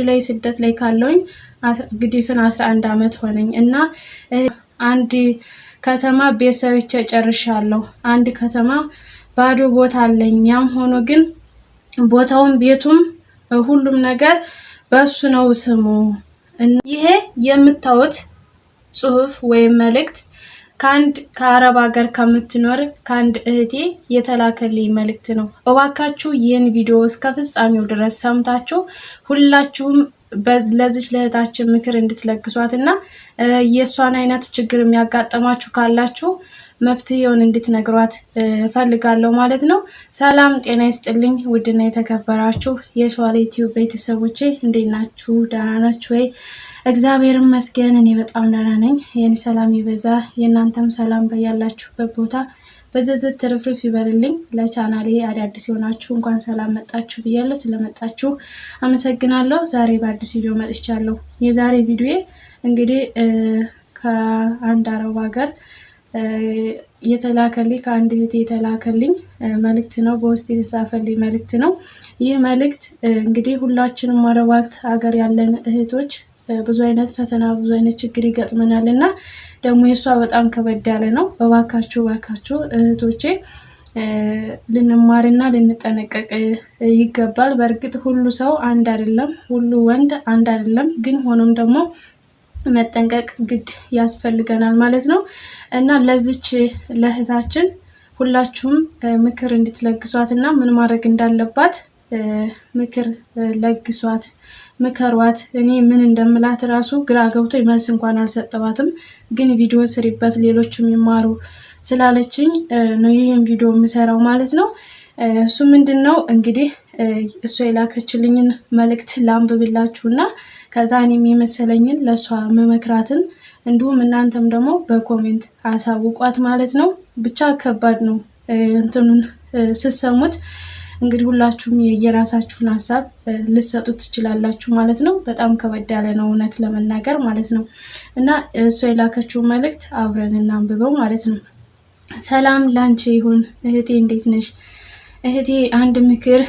ላይ ስደት ላይ ካለውኝ ግዲፍን 11 አመት ሆነኝ እና አንድ ከተማ ቤት ሰርቼ ጨርሻለሁ። አንድ ከተማ ባዶ ቦታ አለኝ። ያም ሆኖ ግን ቦታውን ቤቱም ሁሉም ነገር በሱ ነው ስሙ። ይሄ የምታዩት ጽሁፍ ወይም መልእክት ከአረብ ሀገር ከምትኖር ከአንድ እህቴ የተላከልኝ መልእክት ነው። እባካችሁ ይህን ቪዲዮ እስከ ፍጻሜው ድረስ ሰምታችሁ ሁላችሁም ለዚች ለእህታችን ምክር እንድትለግሷት እና የሷን አይነት ችግር የሚያጋጥማችሁ ካላችሁ መፍትሄውን እንድትነግሯት ፈልጋለሁ ማለት ነው። ሰላም ጤና ይስጥልኝ ውድና የተከበራችሁ የሷሊ ቲዩብ ቤተሰቦቼ እንዴት ናችሁ? ደህና ናችሁ ወይ? እግዚአብሔር ይመስገን እኔ በጣም ደህና ነኝ። የኔ ሰላም ይበዛ፣ የእናንተም ሰላም በያላችሁበት ቦታ በዘዘት ትርፍርፍ ይበልልኝ። ለቻናሌ አዳዲስ የሆናችሁ እንኳን ሰላም መጣችሁ ብያለሁ። ስለመጣችሁ አመሰግናለሁ። ዛሬ በአዲስ ቪዲዮ መጥቻለሁ። የዛሬ ቪዲዮ እንግዲህ ከአንድ አረብ ሀገር የተላከልኝ ከአንድ እህቴ የተላከልኝ መልእክት ነው። በውስጥ የተጻፈልኝ መልእክት ነው። ይህ መልእክት እንግዲህ ሁላችንም አረብ ሀገር ያለን እህቶች ብዙ አይነት ፈተና ብዙ አይነት ችግር ይገጥመናል እና ደግሞ የሷ በጣም ከበድ ያለ ነው። እባካችሁ እህቶቼ ልንማርና ልንጠነቀቅ ይገባል። በእርግጥ ሁሉ ሰው አንድ አይደለም፣ ሁሉ ወንድ አንድ አይደለም። ግን ሆኖም ደግሞ መጠንቀቅ ግድ ያስፈልገናል ማለት ነው እና ለዚች ለእህታችን ሁላችሁም ምክር እንድትለግሷት እና ምን ማድረግ እንዳለባት ምክር ለግሷት፣ ምከሯት። እኔ ምን እንደምላት ራሱ ግራ ገብቶ መልስ እንኳን አልሰጠዋትም። ግን ቪዲዮ ስሪበት ሌሎችም ይማሩ ስላለችኝ ነው ይሄን ቪዲዮ የምሰራው ማለት ነው። እሱ ምንድነው እንግዲህ እሷ የላከችልኝን መልእክት ላንብብላችሁና ከዛ እኔም የመሰለኝን ለሷ መመክራትን እንዲሁም እናንተም ደግሞ በኮሜንት አሳውቋት ማለት ነው። ብቻ ከባድ ነው እንትኑን ስትሰሙት እንግዲህ ሁላችሁም የየራሳችሁን ሀሳብ ልትሰጡት ትችላላችሁ ማለት ነው። በጣም ከበድ ያለ ነው እውነት ለመናገር ማለት ነው እና እሷ የላከችው መልእክት አብረን እናንብበው ማለት ነው። ሰላም ላንቺ ይሁን እህቴ፣ እንዴት ነሽ? እህቴ አንድ ምክር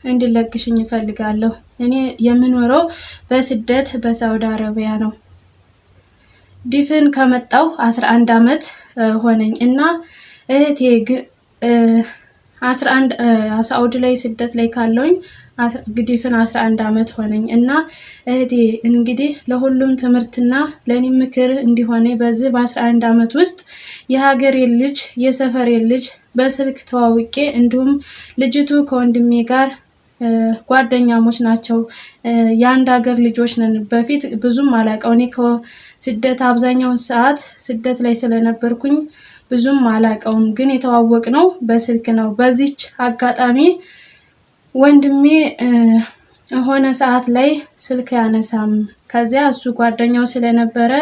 እንድለግሽኝ እፈልጋለሁ። እኔ የምኖረው በስደት በሳውዲ አረቢያ ነው። ዲፍን ከመጣሁ 11 አመት ሆነኝ እና እህቴ 11 ሳውዲ ላይ ስደት ላይ ካለውኝ ግዲፍን 11 አመት ሆነኝ እና እህቴ እንግዲህ ለሁሉም ትምህርትና ለኔ ምክር እንዲሆነ በዚህ በ11 አመት ውስጥ የሀገሬ ልጅ የሰፈሬ ልጅ በስልክ ተዋውቄ እንዲሁም ልጅቱ ከወንድሜ ጋር ጓደኛሞች ናቸው። የአንድ ሀገር ልጆች ነን። በፊት ብዙም አላውቀው፣ እኔ ከስደት አብዛኛውን ሰዓት ስደት ላይ ስለነበርኩኝ ብዙም አላውቀውም። ግን የተዋወቅነው በስልክ ነው። በዚች አጋጣሚ ወንድሜ ሆነ ሰዓት ላይ ስልክ ያነሳም። ከዚያ እሱ ጓደኛው ስለነበረ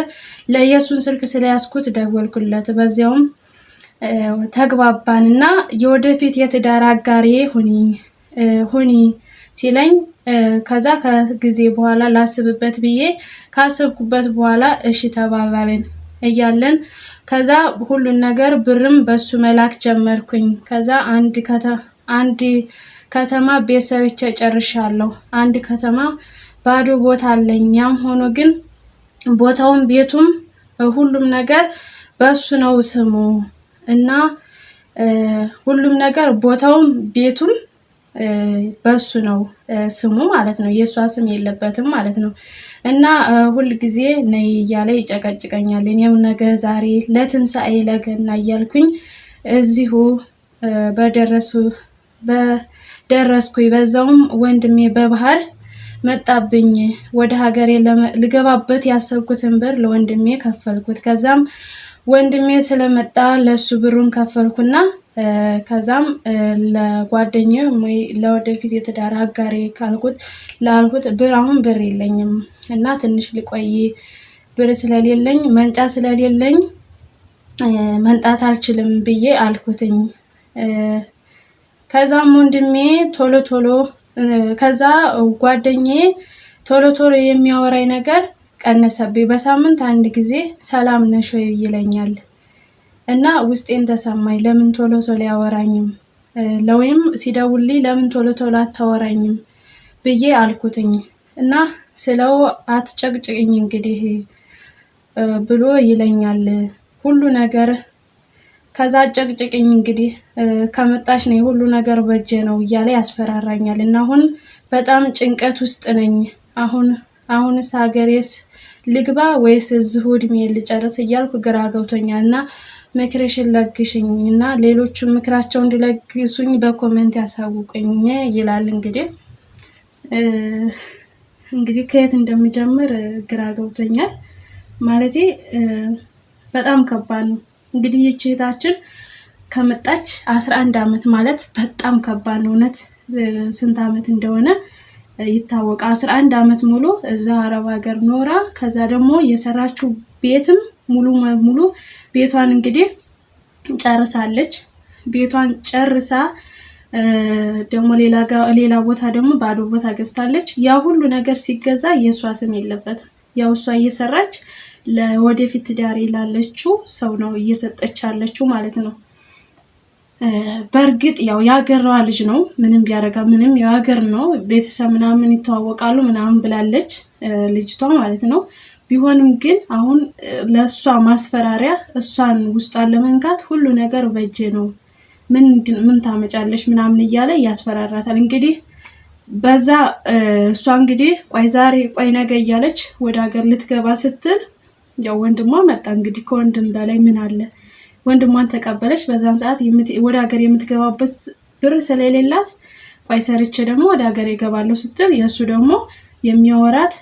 ለየሱን ስልክ ስለያዝኩት ደወልኩለት። በዚያውም ተግባባንና የወደፊት የትዳር አጋሬ ሁኒ ሲለኝ ከዛ ከጊዜ በኋላ ላስብበት ብዬ ካሰብኩበት በኋላ እሺ ተባባልን እያለን ከዛ ሁሉን ነገር ብርም በሱ መላክ ጀመርኩኝ። ከዛ አንድ ከተማ ቤት ሰርቼ ጨርሻለሁ። አንድ ከተማ ባዶ ቦታ አለኝ። ያም ሆኖ ግን ቦታውን ቤቱም ሁሉም ነገር በሱ ነው ስሙ እና ሁሉም ነገር ቦታውም ቤቱም በሱ ነው ስሙ ማለት ነው። የሷ ስም የለበትም ማለት ነው እና ሁል ጊዜ ነይ እያለ ይጨቀጭቀኛል። እኔም ነገ ዛሬ ለትንሳኤ ለገና እያልኩኝ እዚሁ በደረስኩኝ በዛውም ወንድሜ በባህር መጣብኝ። ወደ ሀገሬ ልገባበት ያሰብኩትን ብር ለወንድሜ ከፈልኩት። ከዛም ወንድሜ ስለመጣ ለሱ ብሩን ከፈልኩና ከዛም ለጓደኛዬ ለወደፊት የትዳር አጋሬ ላልኩት አሁን ብር የለኝም እና ትንሽ ልቆይ ብር ስለሌለኝ መንጫ ስለሌለኝ መንጣት አልችልም ብዬ አልኩትኝ። ከዛም ወንድሜ ቶሎ ከዛ ጓደኛዬ ቶሎ የሚያወራኝ ነገር ቀነሰብኝ። በሳምንት አንድ ጊዜ ሰላም ነሽ ወይ ይለኛል እና ውስጤን ተሰማኝ። ለምን ቶሎ ያወራኝም ለወይም ሲደውልልኝ ለምን ቶሎ አታወራኝም ብዬ አልኩትኝ እና ስለው አትጨቅጭቅኝ እንግዲህ ብሎ ይለኛል ሁሉ ነገር። ከዛ ጨቅጭቅኝ እንግዲህ ከመጣሽ ነው ሁሉ ነገር በእጄ ነው እያለ ያስፈራራኛል። እና አሁን በጣም ጭንቀት ውስጥ ነኝ። አሁንስ ሀገሬስ ልግባ ወይስ እዚሁ እድሜን ልጨርስ እያልኩ ግራ ገብቶኛል። እና ምክርሽን ለግሽኝ እና ሌሎቹም ምክራቸው እንዲለግሱኝ በኮሜንት ያሳውቁኝ ይላል። እንግዲህ ከየት እንደምጀምር ግራ ገብቶኛል። ማለቴ በጣም ከባድ ነው። እንግዲህ ይህች እህታችን ከመጣች 11 ዓመት ማለት በጣም ከባድ ነው። እውነት ስንት ዓመት እንደሆነ ይታወቃል። 11 ዓመት ሙሉ እዛ አረብ ሀገር ኖራ ከዛ ደግሞ የሰራችው ቤትም ሙሉ ቤቷን እንግዲህ ጨርሳለች። ቤቷን ጨርሳ ደግሞ ሌላ ቦታ ደግሞ ባዶ ቦታ ገዝታለች። ያ ሁሉ ነገር ሲገዛ የእሷ ስም የለበትም። ያው እሷ እየሰራች ለወደፊት ትዳሬ ላለችው ሰው ነው እየሰጠች ያለችው ማለት ነው። በእርግጥ ያው ያገሯ ልጅ ነው። ምንም ቢያደርጋ ምንም ያገር ነው። ቤተሰብ ምናምን ይተዋወቃሉ ምናምን ብላለች ልጅቷ ማለት ነው። ቢሆንም ግን አሁን ለእሷ ማስፈራሪያ እሷን ውስጧን ለመንካት ሁሉ ነገር በእጄ ነው፣ ምን ታመጫለሽ ምናምን እያለ ያስፈራራታል። እንግዲህ በዛ እሷ እንግዲህ ቆይ ዛሬ ቆይ ነገ እያለች ወደ ሀገር ልትገባ ስትል ያው ወንድሟ መጣ። እንግዲህ ከወንድም በላይ ምን አለ? ወንድሟን ተቀበለች። በዛን ሰዓት ወደ ሀገር የምትገባበት ብር ስለሌላት ቆይ ሰርቼ ደግሞ ወደ ሀገር ይገባለሁ ስትል የእሱ ደግሞ የሚያወራት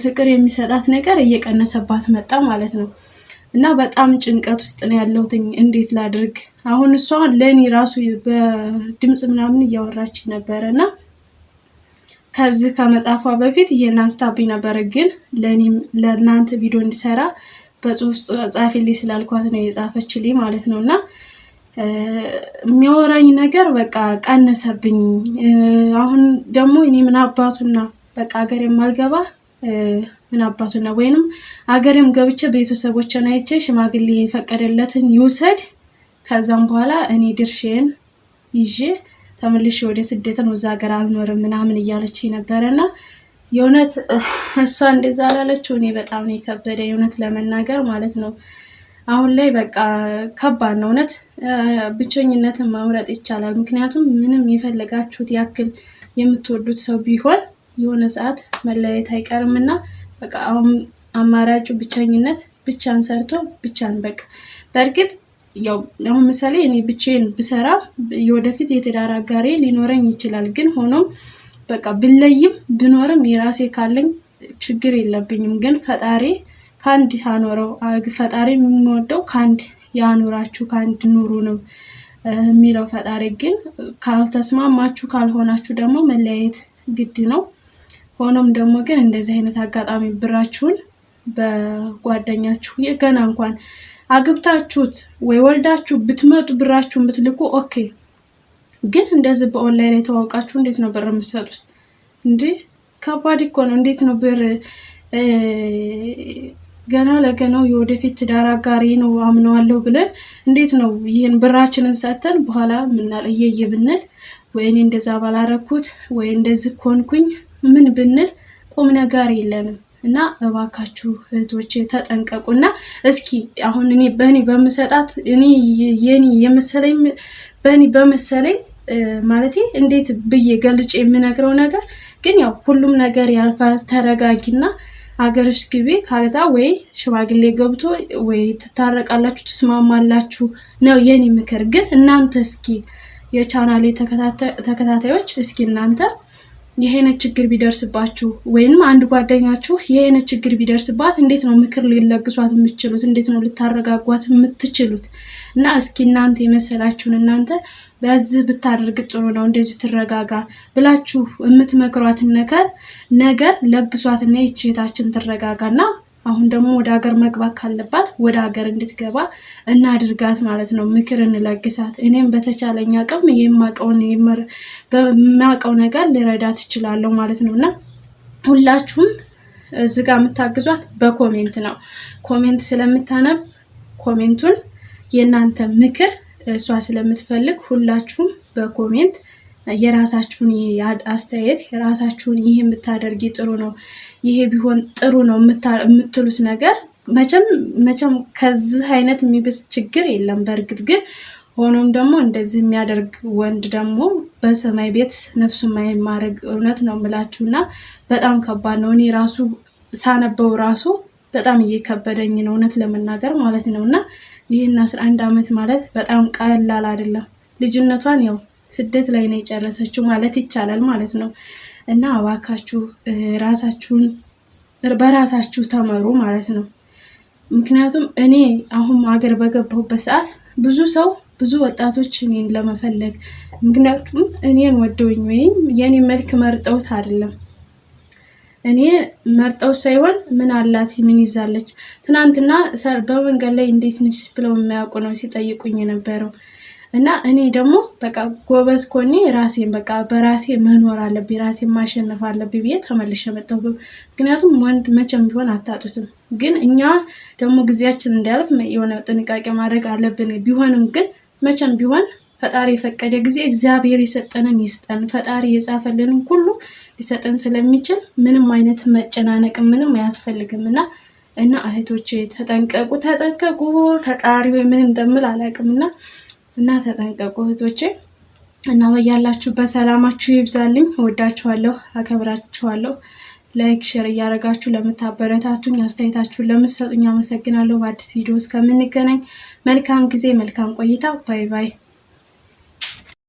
ፍቅር የሚሰጣት ነገር እየቀነሰባት መጣ ማለት ነው። እና በጣም ጭንቀት ውስጥ ነው ያለሁት። እንዴት ላድርግ? አሁን እሷ ለእኔ ራሱ በድምፅ ምናምን እያወራች ነበረና ከዚህ ከመጻፏ በፊት ይሄን አንስታብኝ ነበረ። ግን ለእናንተ ቪዲዮ እንዲሰራ በጽሁፍ ጻፊልኝ ስላልኳት ነው የጻፈችልኝ ማለት ነው። እና የሚያወራኝ ነገር በቃ ቀነሰብኝ። አሁን ደግሞ እኔ ምን አባቱና በቃ ሀገር የማልገባ ምን አባቱና ወይንም ሀገርም ገብቼ ቤተሰቦችን አይቼ ሽማግሌ የፈቀደለትን ይውሰድ፣ ከዛም በኋላ እኔ ድርሼን ይዤ ተመልሼ ወደ ስደት ነው፣ እዛ ሀገር አልኖርም ምናምን እያለች ነበረና የእውነት እሷ እንደዛ አላለችው። እኔ በጣም ነው የከበደ የእውነት ለመናገር ማለት ነው። አሁን ላይ በቃ ከባድ ነው እውነት። ብቸኝነትን መምረጥ ይቻላል። ምክንያቱም ምንም የፈለጋችሁት ያክል የምትወዱት ሰው ቢሆን የሆነ ሰዓት መለያየት አይቀርምና በቃ አሁን አማራጩ ብቸኝነት፣ ብቻን ሰርቶ ብቻን በቃ በእርግጥ ያው አሁን ምሳሌ እኔ ብቻዬን ብሰራ የወደፊት የትዳር አጋሬ ሊኖረኝ ይችላል። ግን ሆኖም በቃ ብለይም ብኖርም የራሴ ካለኝ ችግር የለብኝም። ግን ፈጣሪ ከአንድ ያኖረው፣ ፈጣሪ የሚወደው ከአንድ ያኖራችሁ ከአንድ ኑሩ ነው የሚለው ፈጣሪ። ግን ካልተስማማችሁ ካልሆናችሁ ደግሞ መለያየት ግድ ነው። ሆኖም ደግሞ ግን እንደዚህ አይነት አጋጣሚ ብራችሁን በጓደኛችሁ ገና እንኳን አግብታችሁት ወይ ወልዳችሁ ብትመጡ ብራችሁን ብትልኩ ኦኬ። ግን እንደዚህ በኦንላይን ላይ ተዋውቃችሁ እንዴት ነው ብር የምትሰጡት እንዴ? ከባድ እኮ ነው። እንዴት ነው ብር ገና ለገናው የወደፊት ትዳር አጋሪ ነው አምነዋለሁ ብለን እንዴት ነው ይህን ብራችንን ሰጥተን በኋላ ምናል እየየ ብንል ወይኔ እንደዛ ባላረኩት ወይ እንደዚህ ኮንኩኝ ምን ብንል ቁም ነገር የለንም። እና እባካችሁ እህቶቼ ተጠንቀቁና እስኪ አሁን እኔ በእኔ በመሰጣት እኔ የኔ የመሰለኝ በእኔ በመሰለኝ ማለቴ እንዴት ብዬ ገልጬ የምነግረው ነገር ግን ያው ሁሉም ነገር ያልፋል። ተረጋጊና ሀገርሽ ግቢ። ከዛ ወይ ሽማግሌ ገብቶ ወይ ትታረቃላችሁ ትስማማላችሁ ነው የኔ ምክር። ግን እናንተ እስኪ የቻናሌ ተከታታዮች እስኪ እናንተ የሄነት ችግር ቢደርስባችሁ ወይንም አንድ ጓደኛችሁ የሄነት ችግር ቢደርስባት እንዴት ነው ምክር ሊለግሷት የምትችሉት? እንዴት ነው ልታረጋጓት የምትችሉት? እና እስኪ እናንተ የመሰላችሁን እናንተ በዚህ ብታደርግ ጥሩ ነው እንደዚህ ትረጋጋ ብላችሁ የምትመክሯትን ነገር ለግሷትና ይቺታችን ትረጋጋና አሁን ደግሞ ወደ ሀገር መግባት ካለባት ወደ ሀገር እንድትገባ እናድርጋት ማለት ነው። ምክር እንለግሳት። እኔም በተቻለኝ አቅም በማውቀው ነገር ልረዳት እችላለሁ ማለት ነውና ሁላችሁም እዚህ ጋር የምታግዟት በኮሜንት ነው። ኮሜንት ስለምታነብ ኮሜንቱን የእናንተ ምክር እሷ ስለምትፈልግ ሁላችሁም በኮሜንት የራሳችሁን አስተያየት የራሳችሁን ይሄ የምታደርጊ ጥሩ ነው፣ ይሄ ቢሆን ጥሩ ነው የምትሉት ነገር መቼም ከዚህ አይነት የሚብስ ችግር የለም። በእርግጥ ግን ሆኖም ደግሞ እንደዚህ የሚያደርግ ወንድ ደግሞ በሰማይ ቤት ነፍሱ የማይማረግ እውነት ነው የምላችሁና በጣም ከባድ ነው። እኔ ራሱ ሳነበው ራሱ በጣም እየከበደኝ ነው እውነት ለመናገር ማለት ነው። እና ይህን 11 ዓመት ማለት በጣም ቀላል አይደለም። ልጅነቷን ያው ስደት ላይ ነው የጨረሰችው ማለት ይቻላል ማለት ነው። እና እባካችሁ በራሳችሁ ተመሩ ማለት ነው። ምክንያቱም እኔ አሁን ሀገር በገባሁበት ሰዓት ብዙ ወጣቶች እኔን ለመፈለግ ምክንያቱም እኔን ወደውኝ ወይም የኔ መልክ መርጠውት አይደለም፣ እኔ መርጠው ሳይሆን ምን አላት ምን ይዛለች ትናንትና በመንገድ ላይ እንዴት ነሽ ብለው የሚያውቁ ነው ሲጠይቁኝ የነበረው። እና እኔ ደግሞ በቃ ጎበዝ ኮኔ ራሴን በቃ በራሴ መኖር አለብኝ፣ ራሴን ማሸነፍ አለብኝ ብዬ ተመልሼ መጣሁ። ምክንያቱም ወንድ መቼም ቢሆን አታጡትም፣ ግን እኛ ደግሞ ጊዜያችን እንዲያልፍ የሆነ ጥንቃቄ ማድረግ አለብን። ቢሆንም ግን መቼም ቢሆን ፈጣሪ የፈቀደ ጊዜ እግዚአብሔር የሰጠንን ይስጠን። ፈጣሪ የጻፈልንን ሁሉ ሊሰጠን ስለሚችል ምንም አይነት መጨናነቅ ምንም አያስፈልግም። እና እህቶቼ ተጠንቀቁ። ፈጣሪ ምን እንደምል አላውቅምና እና ተጠንቀቁ እህቶቼ። እና በያላችሁበት ሰላማችሁ ይብዛልኝ። እወዳችኋለሁ፣ አከብራችኋለሁ። ላይክ ሼር እያደረጋችሁ ለምታበረታቱኝ አስተያየታችሁን ለምትሰጡኝ አመሰግናለሁ። በአዲስ ቪዲዮ እስከምንገናኝ መልካም ጊዜ መልካም ቆይታ። ባይ ባይ።